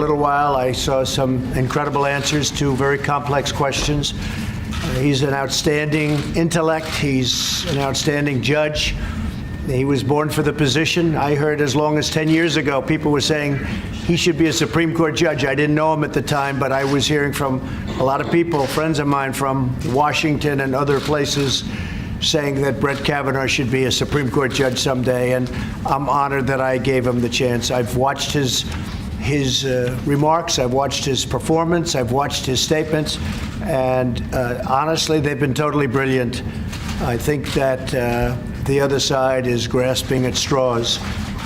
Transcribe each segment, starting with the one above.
little while. I saw some incredible answers to very complex questions. He's an outstanding intellect. He's an outstanding judge. He was born for the position. I heard as long as 10 years ago, people were saying he should be a Supreme Court judge. I didn't know him at the time, but I was hearing from a lot of people, friends of mine from Washington and other places, saying that Brett Kavanaugh should be a Supreme Court judge someday, and I'm honored that I gave him the chance. I've watched his remarks, I've watched his performance, I've watched his statements, and honestly, they've been totally brilliant. I think that the other side is grasping at straws,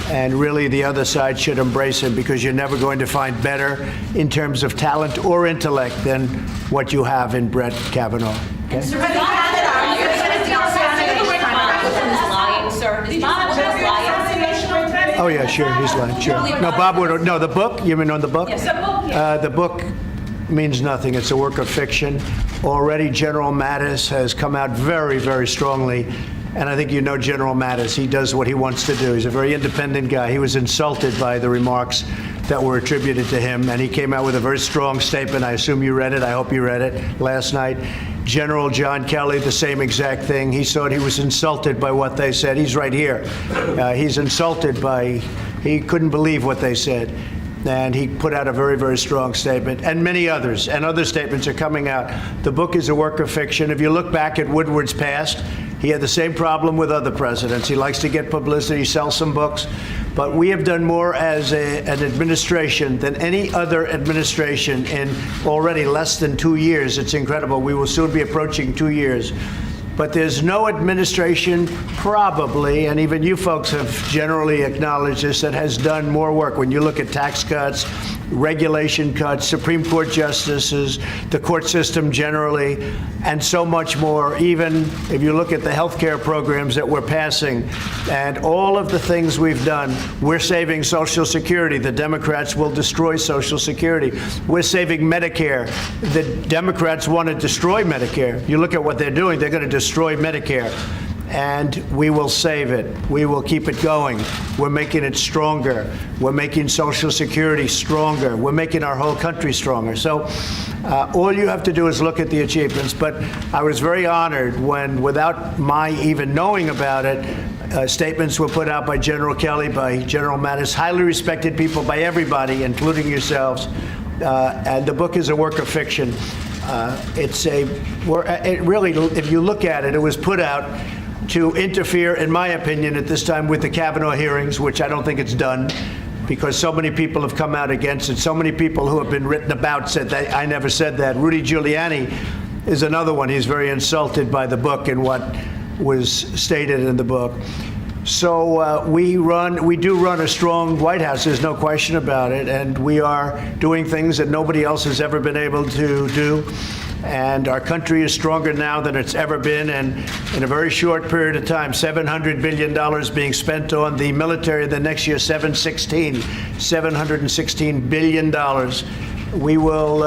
and really the other side should embrace him, because you're never going to find better in terms of talent or intellect than what you have in Brett Kavanaugh. Okay? Oh yeah, sure, he's lying. Sure. No, Bob would. No, the book. You mean on the book? Yes, the book. Yeah. The book means nothing. It's a work of fiction. Already, General Mattis has come out very, very strongly, and I think you know General Mattis. He does what he wants to do. He's a very independent guy. He was insulted by the remarks that were attributed to him, and he came out with a very strong statement. I assume you read it. I hope you read it last night. General John Kelly, the same exact thing. He thought he was insulted by what they said. He's right here. He's insulted by, he couldn't believe what they said. And he put out a very, very strong statement, and many others, and other statements are coming out. The book is a work of fiction. If you look back at Woodward's past, he had the same problem with other presidents. He likes to get publicity, sell some books. But we have done more as an administration than any other administration in already less than 2 years. It's incredible. We will soon be approaching 2 years. But there's no administration, probably, and even you folks have generally acknowledged this, that has done more work. When you look at tax cuts, regulation cuts, Supreme Court justices, the court system generally, and so much more. Even if you look at the health care programs that we're passing and all of the things we've done, we're saving Social Security. The Democrats will destroy Social Security. We're saving Medicare. The Democrats want to destroy Medicare. You look at what they're doing, they're going to destroy Medicare. And we will save it. We will keep it going. We're making it stronger. We're making Social Security stronger. We're making our whole country stronger. So all you have to do is look at the achievements. But I was very honored when, without my even knowing about it, statements were put out by General Kelly, by General Mattis, highly respected people, by everybody, including yourselves. And the book is a work of fiction. It really, if you look at it, it was put out to interfere, in my opinion, at this time with the Kavanaugh hearings, which I don't think it's done, because so many people have come out against it. So many people who have been written about said that I never said that. Rudy Giuliani is another one. He's very insulted by the book and what was stated in the book. So we do run a strong White House. There's no question about it. And we are doing things that nobody else has ever been able to do. And our country is stronger now than it's ever been. And in a very short period of time, $700 billion being spent on the military. The next year, $716 billion. We will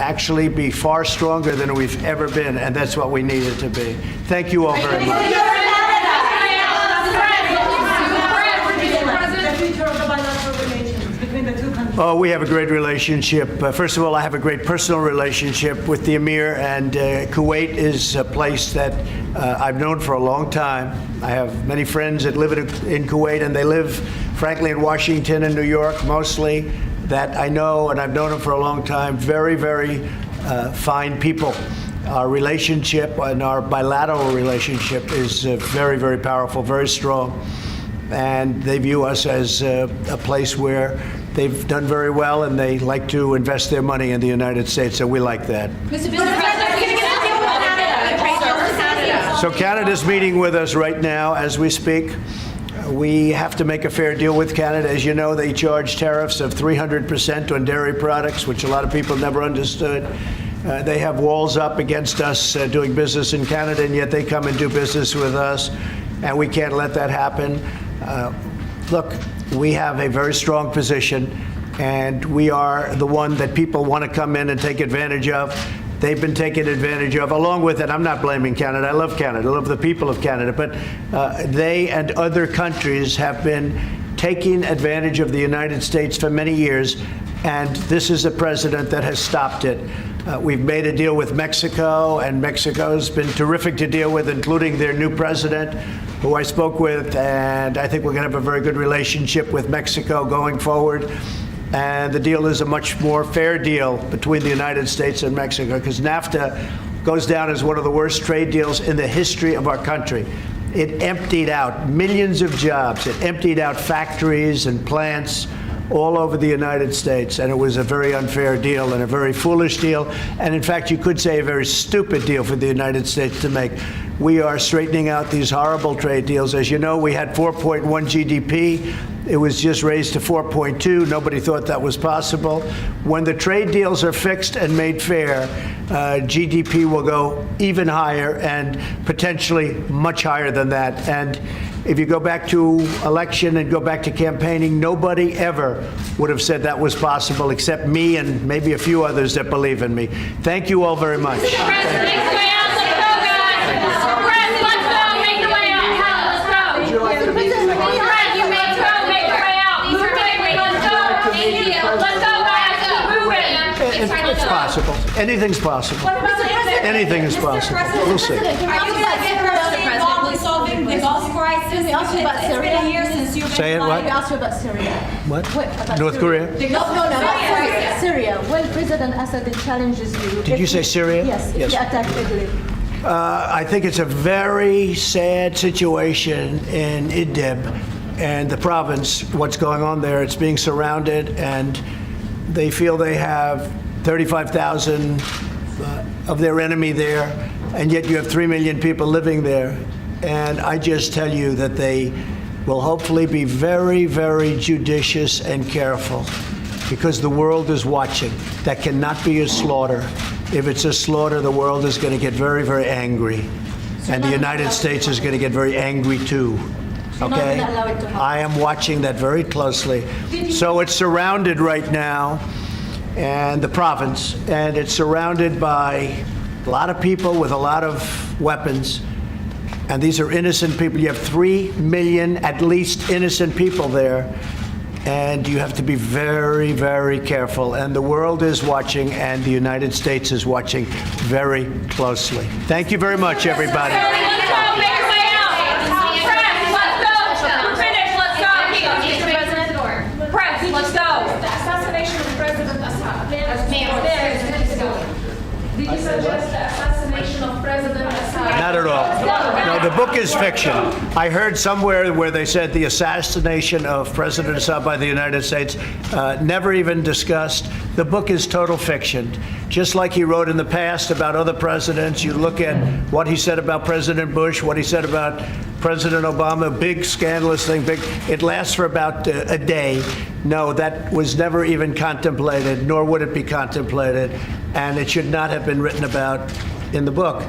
actually be far stronger than we've ever been. And that's what we need it to be. Thank you all very much. Oh, we have a great relationship. First of all, I have a great personal relationship with the Emir, and Kuwait is a place that I've known for a long time. I have many friends that live in Kuwait, and they live, frankly, in Washington and New York mostly, that I know, and I've known them for a long time. Very, very fine people. Our relationship and our bilateral relationship is very, very powerful, very strong. And they view us as a place where they've done very well, and they like to invest their money in the United States, so we like that. Mr. President, so Canada's meeting with us right now as we speak. We have to make a fair deal with Canada. As you know, they charge tariffs of 300% on dairy products, which a lot of people never understood. They have walls up against us doing business in Canada, and yet they come and do business with us, and we can't let that happen. Look, we have a very strong position, and we are the one that people want to come in and take advantage of. They've been taken advantage of. Along with it, I'm not blaming Canada. I love Canada. I love the people of Canada. But they and other countries have been taking advantage of the United States for many years. And this is a president that has stopped it. We've made a deal with Mexico, and Mexico's been terrific to deal with, including their new president, who I spoke with, and I think we're going to have a very good relationship with Mexico going forward. And the deal is a much more fair deal between the United States and Mexico, because NAFTA goes down as one of the worst trade deals in the history of our country. It emptied out millions of jobs. It emptied out factories and plants all over the United States, and it was a very unfair deal and a very foolish deal, and in fact, you could say a very stupid deal for the United States to make. We are straightening out these horrible trade deals. As you know, we had 4.1 GDP. It was just raised to 4.2. Nobody thought that was possible. When the trade deals are fixed and made fair, GDP will go even higher and potentially much higher than that. And if you go back to election and go back to campaigning, nobody ever would have said that was possible except me and maybe a few others that believe in me. Thank you all very much. It's possible. Anything's possible. Anything is possible. We'll see. Are you guys involved in solving the Gulf crisis? Let me ask you about Syria. It's been a year since you've been Say it, what? Let me ask you about Syria. What? About North Syria. Korea? No, Syria. Syria. When President Assad challenges you. Did you say Syria? Yes. Yes. If he attacked Italy. I think it's a very sad situation in Idlib and the province, what's going on there. It's being surrounded, and they feel they have 35,000 of their enemy there, and yet you have 3 million people living there. And I just tell you that they will hopefully be very, very judicious and careful, because the world is watching. That cannot be a slaughter. If it's a slaughter, the world is going to get very, very angry. And the United States is going to get very angry too. Okay? I am watching that very closely. So it's surrounded right now, and the province, and it's surrounded by a lot of people with a lot of weapons. And these are innocent people. You have 3 million, at least, innocent people there. And you have to be very, very careful. And the world is watching, and the United States is watching very closely. Thank you very much, everybody. Let's go, make our way out. Press, let's go. We're finished, let's go. Press, let's go. The assassination of President Assad. Did you suggest the assassination of President Assad? Not at all. No, the book is fiction. I heard somewhere where they said the assassination of President Assad by the United States, never even discussed. The book is total fiction. Just like he wrote in the past about other presidents, you look at what he said about President Bush, what he said about President Obama, big scandalous thing, big. It lasts for about a day. No, that was never even contemplated, nor would it be contemplated, and it should not have been written about in the book.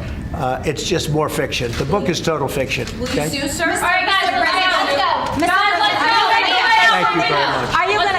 It's just more fiction. The book is total fiction. Will you Okay? sue, sir? All right, guys, let's go. Guys, let's go. Thank you very much. Are you going to